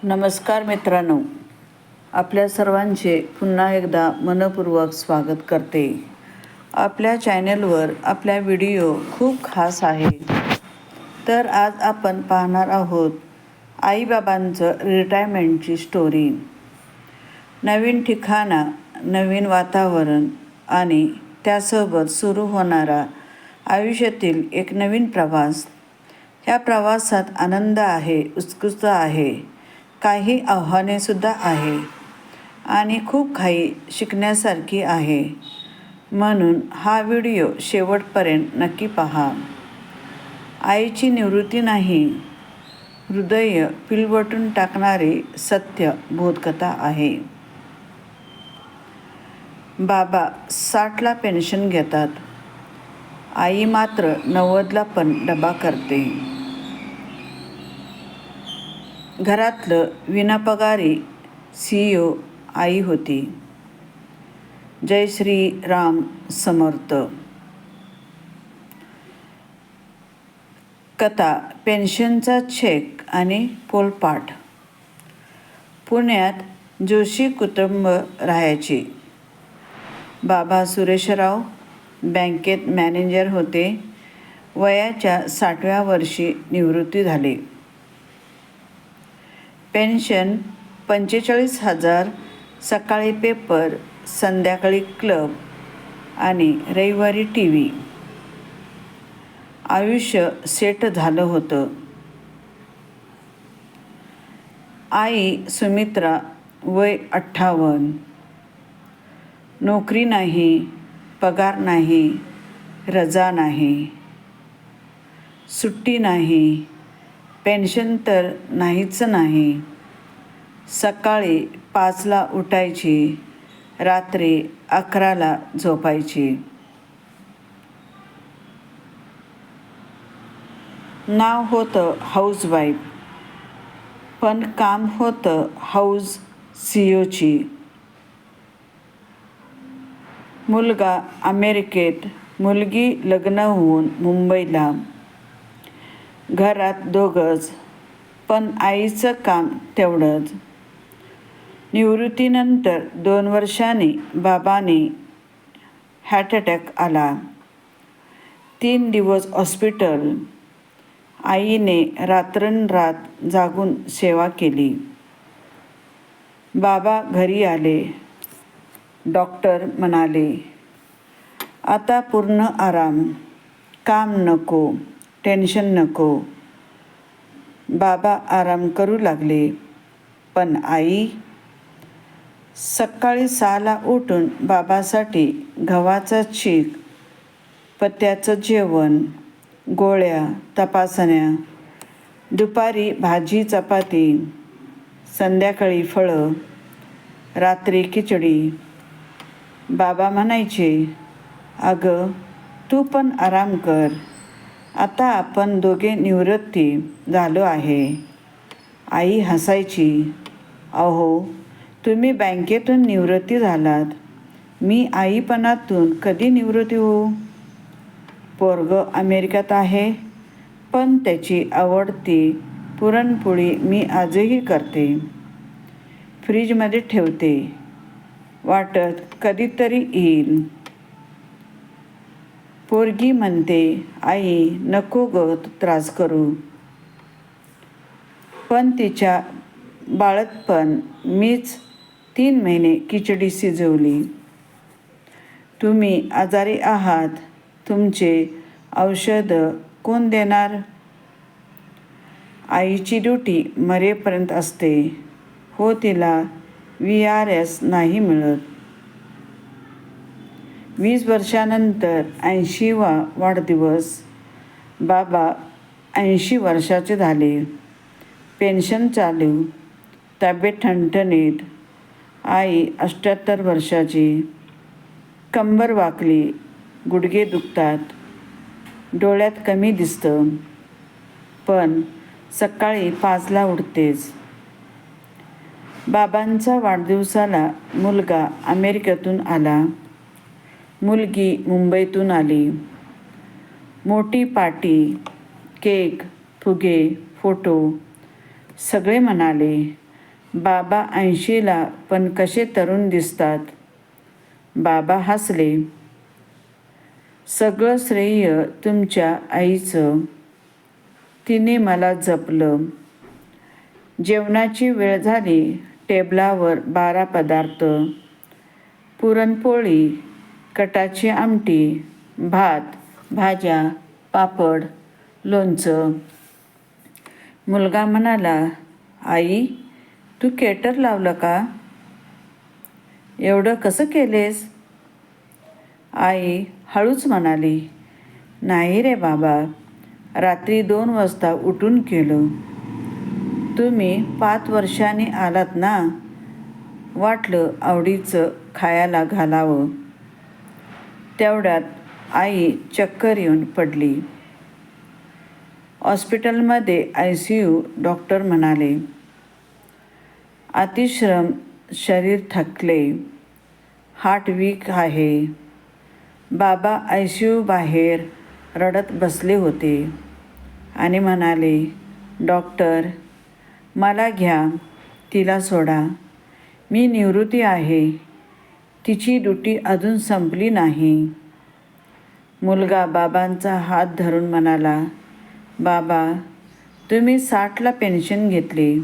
नमस्कार मित्रांनो, आपल्या सर्वांचे पुन्हा एकदा मनपूर्वक स्वागत करते. आपल्या चॅनलवर आपल्या व्हिडिओ खूप खास आहे. तर आज आपण पाहणार आहोत आईबाबांचं रिटायरमेंटची स्टोरी. नवीन ठिकाणा, नवीन वातावरण आणि त्यासोबत सुरू होणारा आयुष्यातील एक नवीन प्रवास. ह्या प्रवासात आनंद आहे, उत्सुकता आहे, काही आव्हानेसुद्धा आहे आणि खूप काही शिकण्यासारखी आहे. म्हणून हा व्हिडिओ शेवटपर्यंत नक्की पहा. आईची निवृत्ती नाही, हृदय पिळवटून टाकणारी सत्य बोधकथा आहे. बाबा 60ला पेन्शन घेतात. आई मात्र 90ला पण डबा करते. घरातलं विनापगारी CEO आई होती. जय श्री राम समर्थ. कथा पेन्शनचा चेक आणि पोलपाट. पुण्यात जोशी कुटुंब राहायचे. बाबा सुरेशराव बँकेत मॅनेजर होते. वयाच्या 60व्या वर्षी निवृत्ती झाले. पेन्शन 45,000. सकाळी पेपर, संध्याकाळी क्लब आणि रविवारी TV. आयुष्य सेट झालं होतं. आई सुमित्रा वय 58. नोकरी नाही, पगार नाही, रजा नाही, सुट्टी नाही, पेन्शन तर नाहीच नाही. सकाळी 5ला उठायची, रात्री 11ला झोपायची. नाव होतं हाऊसवाईफ, पण काम होतं हाऊस CEOची. मुलगा अमेरिकेत, मुलगी लग्न होऊन मुंबईला. घरात दोघंच, पण आईचं काम तेवढंच. निवृत्तीनंतर 2 वर्षांनी बाबांनी हार्ट अटॅक आला. 3 दिवस हॉस्पिटल. आईने रात्रंरात्र जागून सेवा केली. बाबा घरी आले. डॉक्टर म्हणाले, आता पूर्ण आराम, काम नको, टेन्शन नको. बाबा आराम करू लागले. पण आई? सकाळी 6ला उठून बाबासाठी गव्हाचा चीक, पत्त्याचं जेवण, गोळ्या, तपासण्या, दुपारी भाजी चपाती, संध्याकाळी फळं, रात्री खिचडी. बाबा म्हणायचे, अगं तू पण आराम कर, आता आपण दोघे निवृत्ती झालो आहे. आई हसायची, अहो तुम्ही बँकेतून निवृत्ती झालात, मी आईपणातून कधी निवृत्ती होऊ? पोरगं अमेरिकेत आहे, पण त्याची आवडती पुरणपोळी मी आजही करते, फ्रीजमध्ये ठेवते, वाटत कधीतरी येईल. पोरगी म्हणते, आई नको गं त्रास करू. पण तिच्या बाळंतपण मीच 3 महिने खिचडी शिजवली. तुम्ही आजारी आहात, तुमचे औषधं कोण देणार? आईची ड्युटी मरेपर्यंत असते. हो, तिला VRS नाही मिळत. 20 वर्षानंतर 80वा वाढदिवस. बाबा 80 वर्षाचे झाले. पेन्शन चालू, तब्येत ठणठणीत. आई 78 वर्षाची. कंबर वाकली, गुडघे दुखतात, डोळ्यात कमी दिसतं, पण सकाळी 5ला उठतेच. बाबांच्या वाढदिवसाला मुलगा अमेरिकेतून आला, मुलगी मुंबईतून आली. मोठी पार्टी, केक, फुगे, फोटो. सगळे म्हणाले, बाबा 80ला पण कसे तरुण दिसतात. बाबा हसले. सगळं श्रेय तुमच्या आईचं. तिने मला जपलं. जेवणाची वेळ झाली. टेबलावर 12 पदार्थ. पुरणपोळी, कटाची आमटी, भात, भाज्या, पापड, लोणचं. मुलगा म्हणाला, आई, तू केटर लावलं का? एवढं कसं केलेस? आई हळूच म्हणाली, नाही रे बाबा, रात्री 2 वाजता उठून केलं. तुम्ही 5 वर्षांनी आलात ना, वाटलं आवडीचं खायला घालावं. तेवढ्यात आई चक्कर येऊन पडली. हॉस्पिटलमध्ये ICU. डॉक्टर म्हणाले, अतिश्रम, शरीर थकले, हार्ट वीक आहे. बाबा ICU बाहेर रडत बसले होते आणि म्हणाले, डॉक्टर, मला घ्या, तिला सोडा. मी निवृत्ती आहे. तिची ड्युटी अजून संपली नाही. मुलगा बाबांचा हात धरून म्हणाला, बाबा, तुम्ही 60ला पेन्शन घेतली.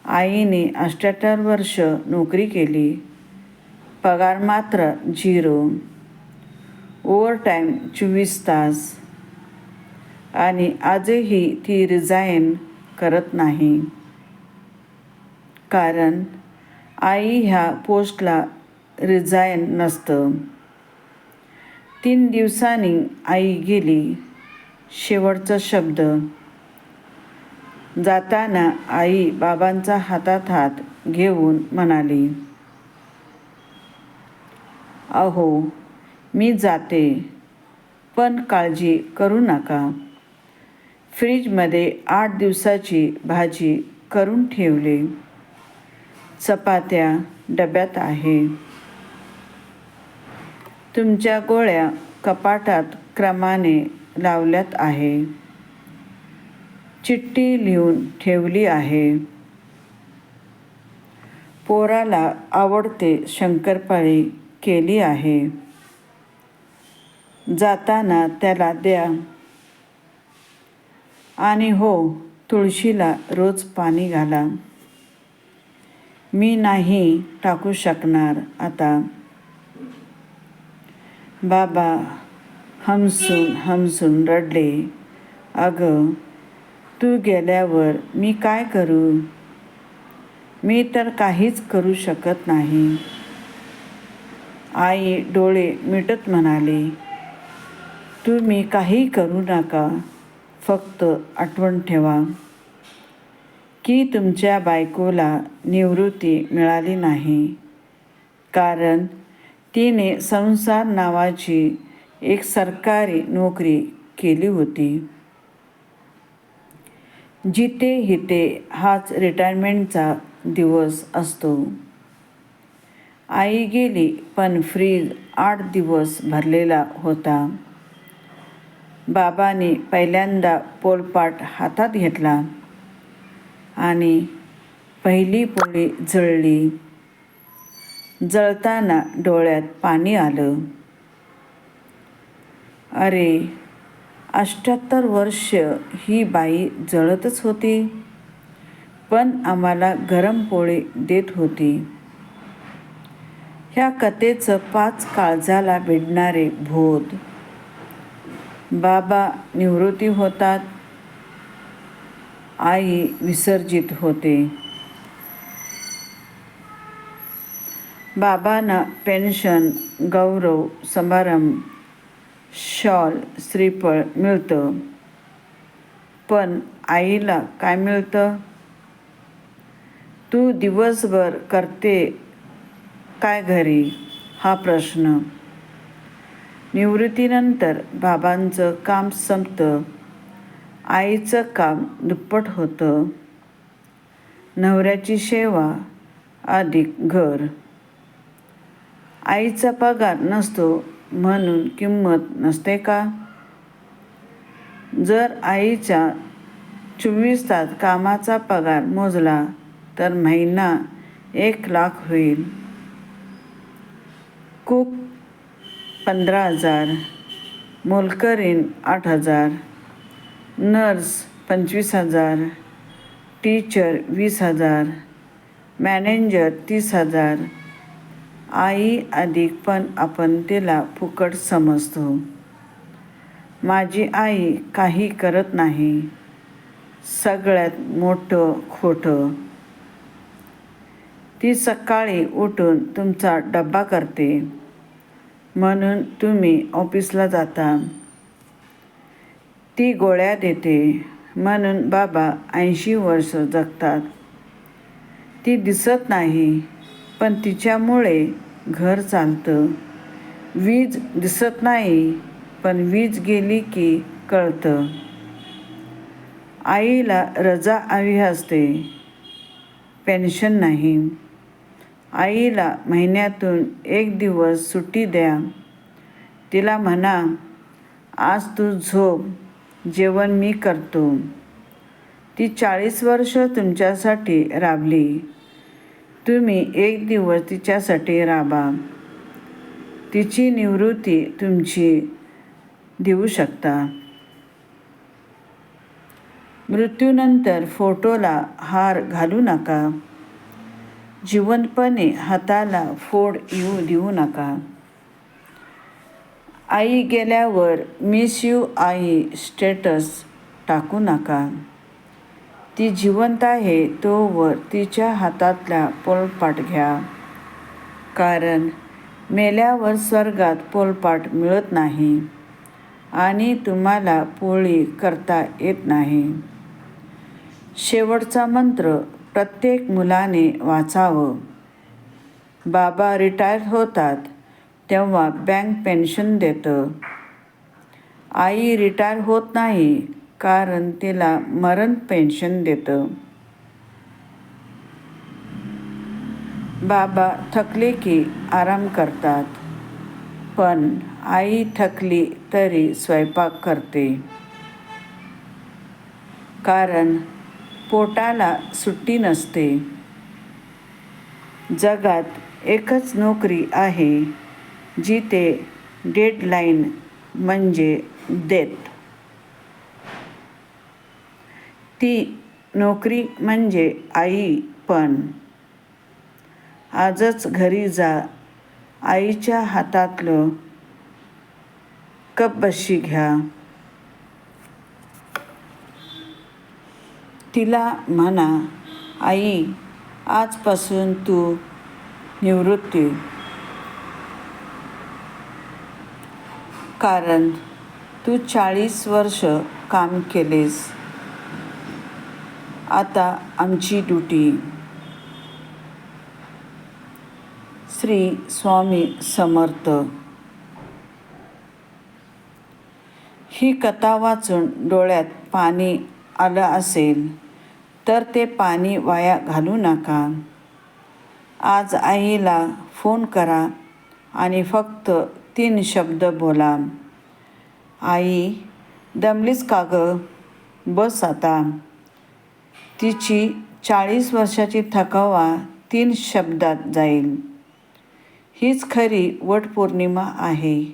आईने 78 वर्ष नोकरी केली. पगार मात्र 0. ओव्हरटाईम 24 तास. आणि आजही ती रिझाईन करत नाही. कारण आई ह्या पोस्टला रिझाईन नसतं. 3 दिवसांनी आई गेली. शेवटचा शब्द. जाताना आई बाबांचा हातात हात घेऊन म्हणाली, अहो, मी जाते, पण काळजी करू नका. फ्रीजमध्ये 8 दिवसाची भाजी करून ठेवली. चपात्या डब्यात आहे. तुमच्या गोळ्या कपाटात क्रमाने लावल्यात आहे. चिठ्ठी लिहून ठेवली आहे. पोराला आवडते शंकरपाळी केली आहे. जाताना त्याला द्या. आणि हो, तुळशीला रोज पाणी घाला. मी नाही टाकू शकणार आता. बाबा हमसून हमसून रडले. अगं, तू गेल्यावर मी काय करू? मी तर काहीच करू शकत नाही. आई डोळे मिटत म्हणाली, तुम्ही काही करू नका. फक्त आठवण ठेवा की तुमच्या बायकोला निवृत्ती मिळाली नाही, कारण तिने संसार नावाची एक सरकारी नोकरी केली होती. जिथे हिते हाच रिटायरमेंटचा दिवस असतो. आई गेली, पण फ्रीज 8 दिवस भरलेला होता. बाबांनी पहिल्यांदा पोलपाट हातात घेतला आणि पहिली पोळी जळली. जळताना डोळ्यात पाणी आलं. अरे, 78 वर्ष ही बाई जळतच होती, पण आम्हाला गरम पोळी देत होती. ह्या कथेचं 5 काळजाला भिडणारे भूत. बाबा निवृत्ती होतात. आई विसर्जित होते. बाबांना पेन्शन, गौरव, समारंभ, शॉल, श्रीफळ मिळतं. पण आईला काय मिळतं? तू दिवसभर करते काय घरी, हा प्रश्न. निवृत्तीनंतर बाबांचं काम संपतं. आईचं काम दुप्पट होतं. नवऱ्याची सेवा अधिक घर. आईचा पगार नसतो म्हणून किंमत नसते का? जर आईचा 24 तास कामाचा पगार मोजला तर महिना 1,00,000 होईल. Cook 15,000, मोलकरीण 8,000, nurse 25,000, teacher 20,000, manager 30,000. आई अधिक, पण आपण तिला फुकट समजतो. माझी आई काही करत नाही. सगळ्यात मोठं खोटं. ती सकाळी उठून तुमचा डब्बा करते, म्हणून तुम्ही ऑफिसला जाता. ती गोळ्या देते, म्हणून बाबा 80 वर्ष जगतात. ती दिसत नाही, पण तिच्यामुळे घर चालतं. वीज दिसत नाही, पण वीज गेली की कळतं. आईला रजा हवी असते, पेन्शन नाही. आईला महिन्यातून 1 दिवस सुट्टी द्या. तिला म्हणा, आज तू झोप, जेवण मी करतो. ती 40 वर्ष तुमच्यासाठी राबली. तुम्ही 1 दिवस तिच्यासाठी राबा. तिची निवृत्ती तुमची देऊ शकता. मृत्यूनंतर फोटोला हार घालू नका. जिवंतपणे हाताला फोड येऊ देऊ नका. आई गेल्यावर मिस यू आई स्टेटस टाकू नका. ती जिवंत आहे तोवर तिच्या हातातला पोळपाट घ्या, कारण मेल्यावर स्वर्गात पोळपाट मिळत नाही आणि तुम्हाला पोळी करता येत नाही. शेवटचा मंत्र प्रत्येक मुलाने वाचावं. बाबा रिटायर होतात तेव्हा बँक पेन्शन देतं. आई रिटायर होत नाही, कारण तिला मरण पेन्शन देतं. बाबा थकले की आराम करतात, पण आई थकली तरी स्वयंपाक करते. कारण पोटाला सुट्टी नसते. जगात एकच नोकरी आहे जिथे डेडलाईन म्हणजे डेथ. ती नोकरी म्हणजे आई. पण आजच घरी जा. आईच्या हातातलं कपबशी घ्या. तिला म्हणा, आई, आजपासून तू निवृत्ती. कारण तू 40 वर्ष काम केलेस. आता आमची ड्युटी. श्री स्वामी समर्थ. ही कथा वाचून डोळ्यात पाणी आलं असेल तर ते पाणी वाया घालवू नका. आज आईला फोन करा आणि फक्त 3 शब्द बोला. आई, दमलीस का गं? बस आता. तिची 40 वर्षाची थकवा 3 शब्दात जाईल. हीच खरी वटपौर्णिमा आहे.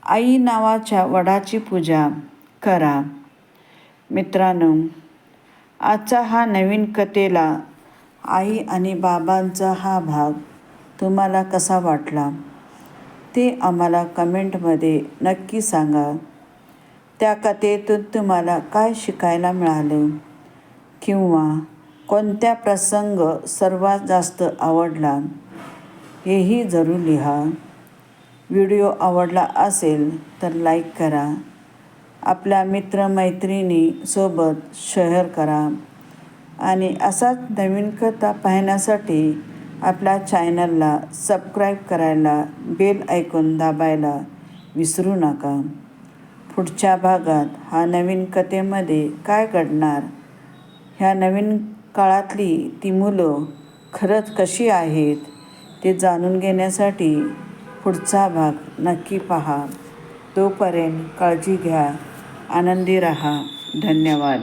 आई नावाच्या वडाची पूजा करा. मित्रांनो, आजचा हा नवीन कथेला आई आणि बाबांचा हा भाग तुम्हाला कसा वाटला ते आम्हाला कमेंटमध्ये नक्की सांगा. त्या कथेतून तुम्हाला काय शिकायला मिळालं किंवा कोणत्या प्रसंग सर्वात जास्त आवडला हेही जरूर लिहा. व्हिडिओ आवडला असेल तर लाईक करा. आपल्या मित्रमैत्रिणीसोबत शेअर करा आणि असाच नवीन कथा पाहण्यासाठी आपल्या चॅनलला सबस्क्राईब करायला, बेल आयकॉन दाबायला विसरू नका. पुढच्या भागात हा नवीन कथेमध्ये काय घडणार, ह्या नवीन काळातली ती मुलं खरंच कशी आहेत ते जाणून घेण्यासाठी पुढचा भाग नक्की पहा. तोपर्यंत काळजी घ्या, आनंदी राहा. धन्यवाद.